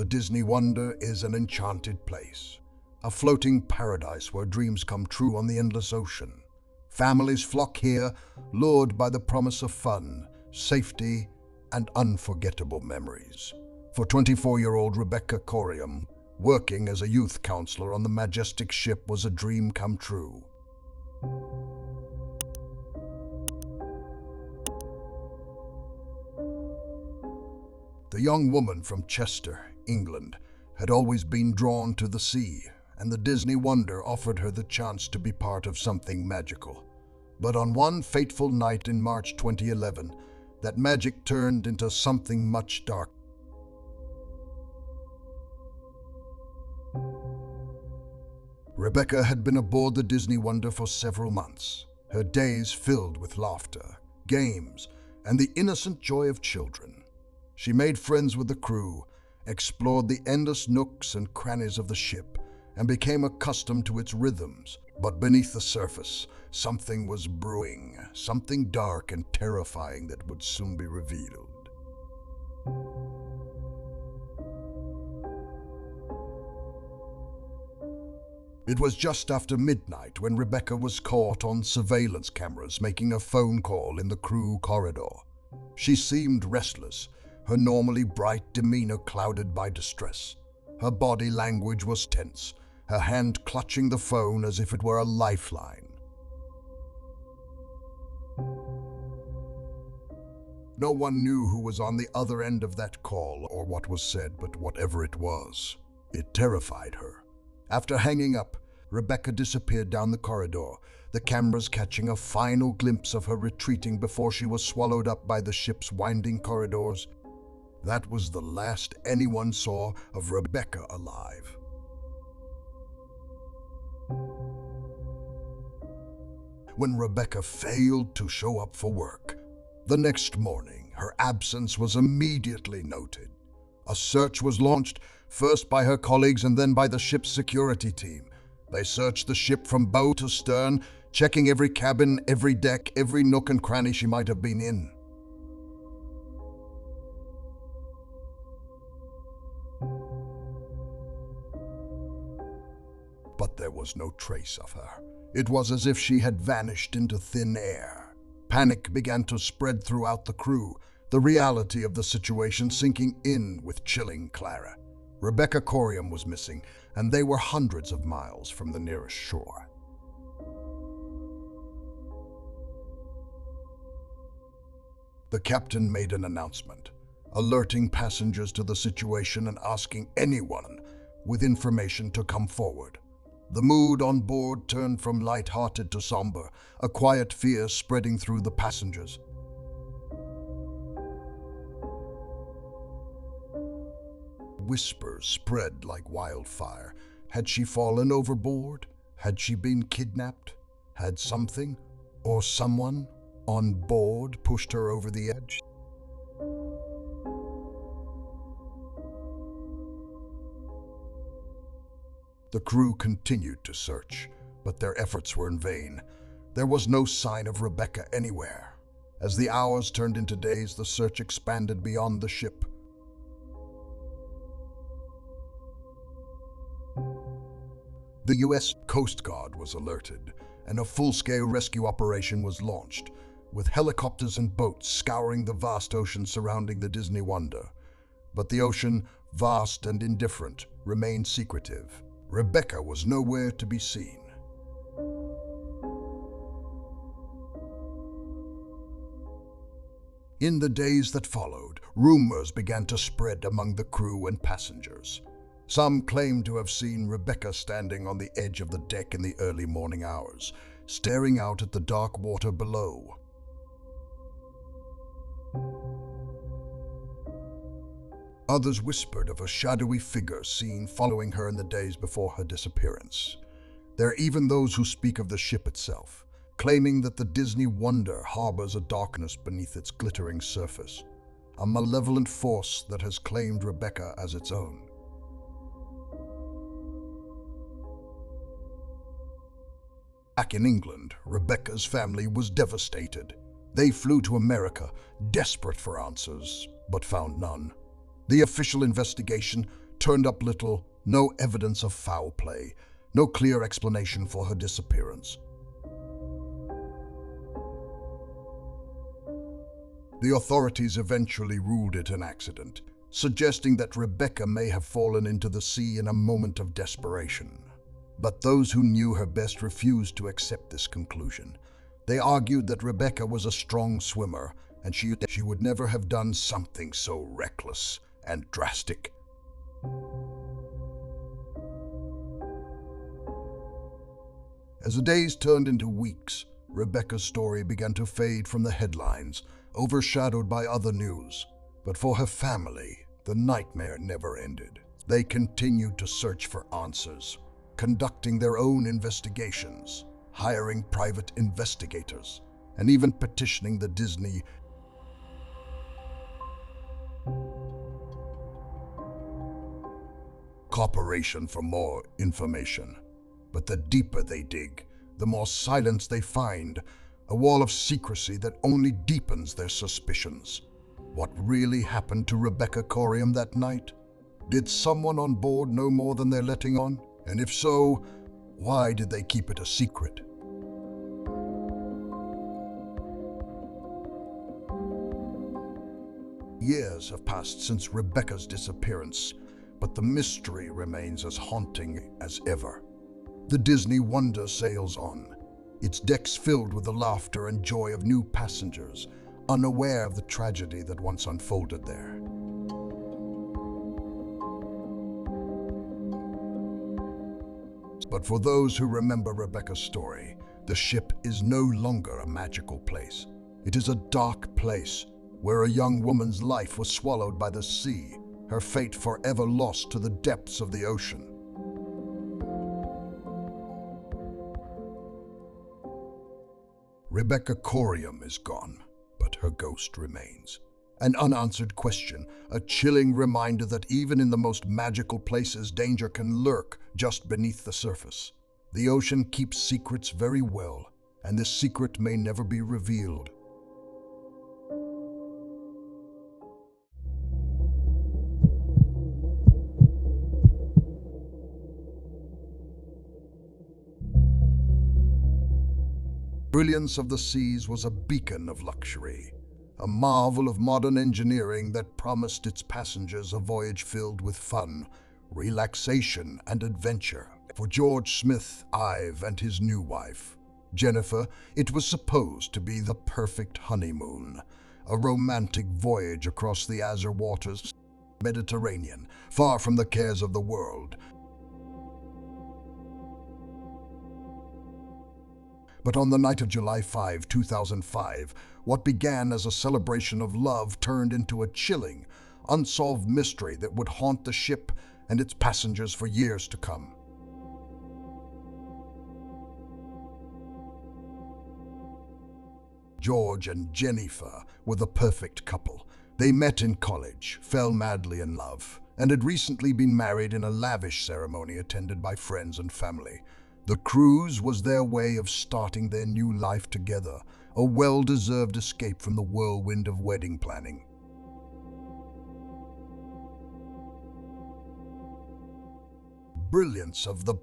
The Disney Wonder is an enchanted place, a floating paradise where dreams come true on the endless ocean. Families flock here, lured by the promise of fun, safety, and unforgettable memories. For 24-year-old Rebecca Corium, working as a youth counselor on the majestic ship was a dream come true. The young woman from Chester, England, had always been drawn to the sea, and the Disney Wonder offered her the chance to be part of something magical. But on one fateful night in March 2011, that magic turned into something much darker. Rebecca had been aboard the Disney Wonder for several months, her days filled with laughter, games, and the innocent joy of children. She made friends with the crew, explored the endless nooks and crannies of the ship, and became accustomed to its rhythms. But beneath the surface, something was brewing, something dark and terrifying that would soon be revealed. It was just after midnight when Rebecca was caught on surveillance cameras making a phone call in the crew corridor. She seemed restless, her normally bright demeanor clouded by distress. Her body language was tense, her hand clutching the phone as if it were a lifeline. No one knew who was on the other end of that call or what was said, but whatever it was, it terrified her. After hanging up, Rebecca disappeared down the corridor, the cameras catching a final glimpse of her retreating before she was swallowed up by the ship's winding corridors. That was the last anyone saw of Rebecca alive. When Rebecca failed to show up for work, the next morning her absence was immediately noted. A search was launched, first by her colleagues and then by the ship's security team. They searched the ship from bow to stern, checking every cabin, every deck, every nook and cranny she might have been in. But there was no trace of her. It was as if she had vanished into thin air. Panic began to spread throughout the crew, the reality of the situation sinking in with chilling Clara. Rebecca Corium was missing, and they were hundreds of miles from the nearest shore. The captain made an announcement, alerting passengers to the situation and asking anyone with information to come forward. The mood on board turned from light-hearted to somber, a quiet fear spreading through the passengers. Whispers spread like wildfire. Had she fallen overboard? Had she been kidnapped? Had something or someone on board pushed her over the edge? The crew continued to search, but their efforts were in vain. There was no sign of Rebecca anywhere. As the hours turned into days, the search expanded beyond the ship. The U.S. Coast Guard was alerted, and a full-scale rescue operation was launched, with helicopters and boats scouring the vast ocean surrounding the Disney Wonder. But the ocean, vast and indifferent, remained secretive. Rebecca was nowhere to be seen. In the days that followed, rumors began to spread among the crew and passengers. Some claimed to have seen Rebecca standing on the edge of the deck in the early morning hours, staring out at the dark water below. Others whispered of a shadowy figure seen following her in the days before her disappearance. There are even those who speak of the ship itself, claiming that the Disney Wonder harbors a darkness beneath its glittering surface, a malevolent force that has claimed Rebecca as its own. Back in England, Rebecca's family was devastated. They flew to America, desperate for answers, but found none. The official investigation turned up little, no evidence of foul play, no clear explanation for her disappearance. The authorities eventually ruled it an accident, suggesting that Rebecca may have fallen into the sea in a moment of desperation. But those who knew her best refused to accept this conclusion. They argued that Rebecca was a strong swimmer, and she would never have done something so reckless and drastic. As the days turned into weeks, Rebecca's story began to fade from the headlines, overshadowed by other news. But for her family, the nightmare never ended. They continued to search for answers, conducting their own investigations, hiring private investigators, and even petitioning the Disney Corporation for more information. But the deeper they dig, the more silence they find, a wall of secrecy that only deepens their suspicions. What really happened to Rebecca Corium that night? Did someone on board know more than they're letting on? And if so, why did they keep it a secret? Years have passed since Rebecca's disappearance, but the mystery remains as haunting as ever. The Disney Wonder sails on, its decks filled with the laughter and joy of new passengers, unaware of the tragedy that once unfolded there. But for those who remember Rebecca's story, the ship is no longer a magical place. It is a dark place where a young woman's life was swallowed by the sea, her fate forever lost to the depths of the ocean. Rebecca Corium is gone, but her ghost remains. An unanswered question, a chilling reminder that even in the most magical places, danger can lurk just beneath the surface. The ocean keeps secrets very well, and this secret may never be revealed. Brilliance of the Seas was a beacon of luxury, a marvel of modern engineering that promised its passengers a voyage filled with fun, relaxation, and adventure. For George Smith, Ive, and his new wife, Jennifer, it was supposed to be the perfect honeymoon, a romantic voyage across the azure waters, Mediterranean, far from the cares of the world. But on the night of July 5, 2005, what began as a celebration of love turned into a chilling, unsolved mystery that would haunt the ship and its passengers for years to come. George and Jennifer were the perfect couple. They met in college, fell madly in love, and had recently been married in a lavish ceremony attended by friends and family. The cruise was their way of starting their new life together, a well-deserved escape from the whirlwind of wedding planning. Brilliance of the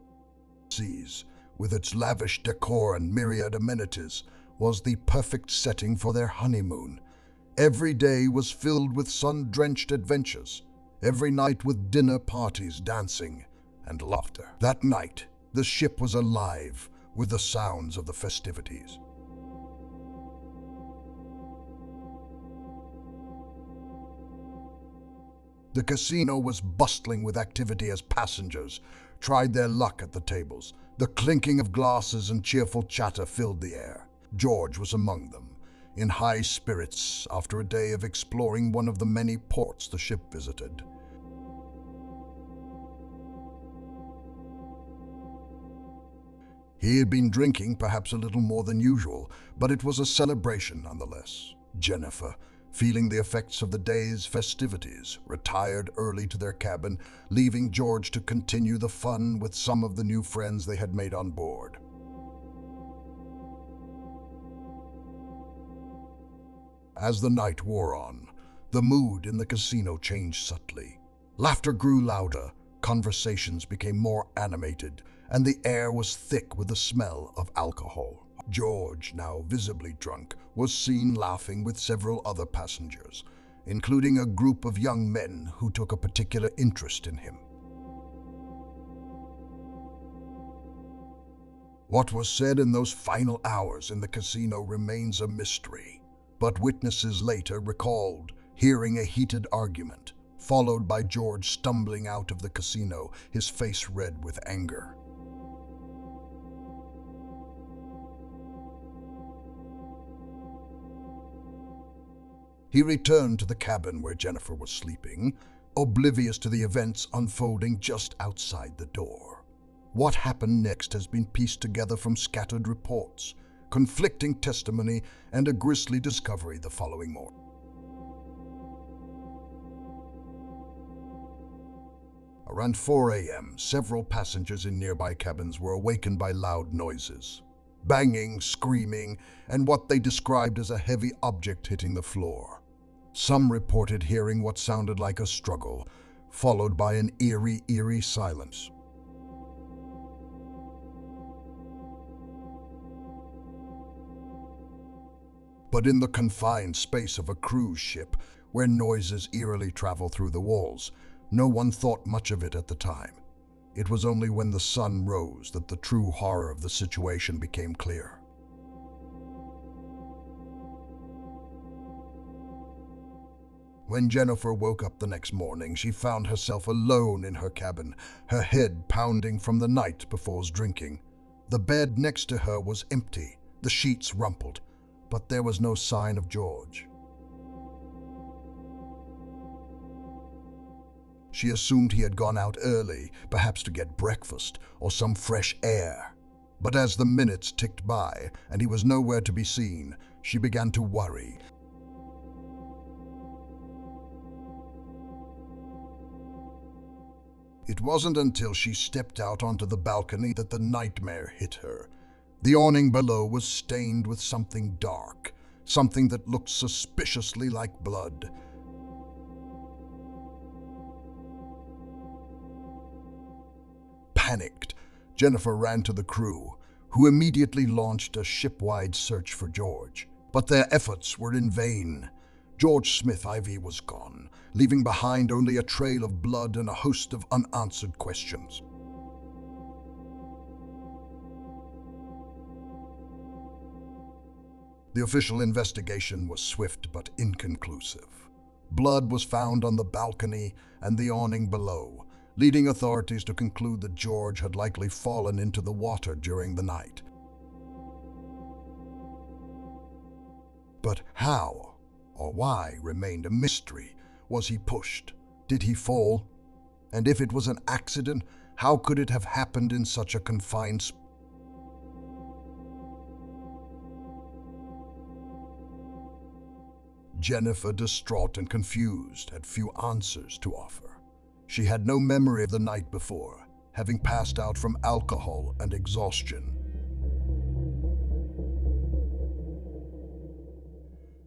Seas, with its lavish decor and myriad amenities, was the perfect setting for their honeymoon. Every day was filled with sun-drenched adventures, every night with dinner parties, dancing, and laughter. That night, the ship was alive with the sounds of the festivities. The casino was bustling with activity as passengers tried their luck at the tables. The clinking of glasses and cheerful chatter filled the air. George was among them, in high spirits after a day of exploring one of the many ports the ship visited. He had been drinking perhaps a little more than usual, but it was a celebration nonetheless. Jennifer, feeling the effects of the day's festivities, retired early to their cabin, leaving George to continue the fun with some of the new friends they had made on board. As the night wore on, the mood in the casino changed subtly. Laughter grew louder, conversations became more animated, and the air was thick with the smell of alcohol. George, now visibly drunk, was seen laughing with several other passengers, including a group of young men who took a particular interest in him. What was said in those final hours in the casino remains a mystery, but witnesses later recalled hearing a heated argument, followed by George stumbling out of the casino, his face red with anger. He returned to the cabin where Jennifer was sleeping, oblivious to the events unfolding just outside the door. What happened next has been pieced together from scattered reports, conflicting testimony, and a grisly discovery the following morning. Around 4 a.m., several passengers in nearby cabins were awakened by loud noises, banging, screaming, and what they described as a heavy object hitting the floor. Some reported hearing what sounded like a struggle, followed by an eerie silence. But in the confined space of a cruise ship, where noises eerily travel through the walls, no one thought much of it at the time. It was only when the sun rose that the true horror of the situation became clear. When Jennifer woke up the next morning, she found herself alone in her cabin, her head pounding from the night before's drinking. The bed next to her was empty, the sheets rumpled, but there was no sign of George. She assumed he had gone out early, perhaps to get breakfast or some fresh air. But as the minutes ticked by and he was nowhere to be seen, she began to worry. It wasn't until she stepped out onto the balcony that the nightmare hit her. The awning below was stained with something dark, something that looked suspiciously like blood. Panicked, Jennifer ran to the crew, who immediately launched a ship-wide search for George. But their efforts were in vain. George Smith IV was gone, leaving behind only a trail of blood and a host of unanswered questions. The official investigation was swift but inconclusive. Blood was found on the balcony and the awning below, leading authorities to conclude that George had likely fallen into the water during the night. But how or why remained a mystery. Was he pushed? Did he fall? And if it was an accident, how could it have happened in such a confined space? Jennifer, distraught and confused, had few answers to offer. She had no memory of the night before, having passed out from alcohol and exhaustion.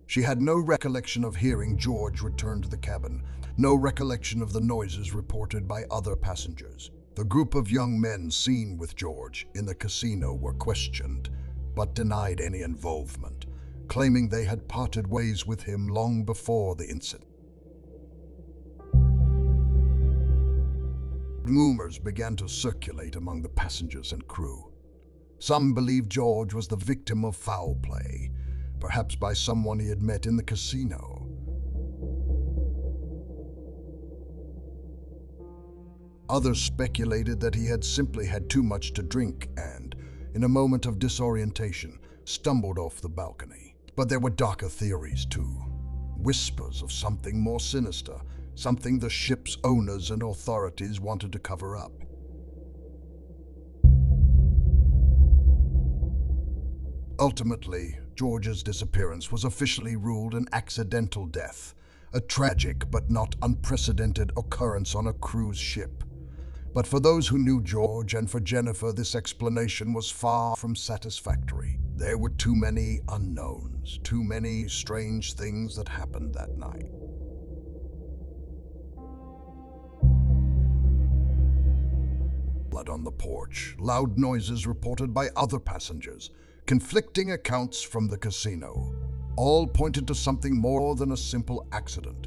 She had no recollection of hearing George return to the cabin, no recollection of the noises reported by other passengers. The group of young men seen with George in the casino were questioned, but denied any involvement, claiming they had parted ways with him long before the incident. Rumors began to circulate among the passengers and crew. Some believed George was the victim of foul play, perhaps by someone he had met in the casino. Others speculated that he had simply had too much to drink and, in a moment of disorientation, stumbled off the balcony. But there were darker theories too. Whispers of something more sinister, something the ship's owners and authorities wanted to cover up. Ultimately, George's disappearance was officially ruled an accidental death, a tragic but not unprecedented occurrence on a cruise ship. But for those who knew George and for Jennifer, this explanation was far from satisfactory. There were too many unknowns, too many strange things that happened that night. blood on the porch, loud noises reported by other passengers, conflicting accounts from the casino. All pointed to something more than a simple accident.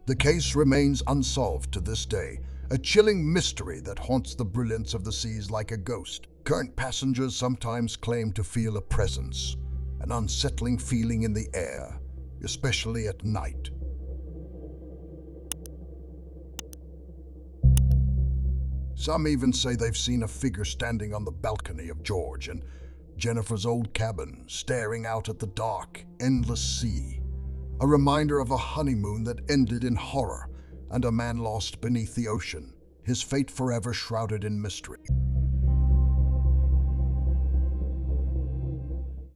The case remains unsolved to this day, a chilling mystery that haunts the brilliance of the seas like a ghost. Current passengers sometimes claim to feel a presence, an unsettling feeling in the air, especially at night. Some even say they've seen a figure standing on the balcony of George and Jennifer's old cabin, staring out at the dark, endless sea. A reminder of a honeymoon that ended in horror and a man lost beneath the ocean, his fate forever shrouded in mystery.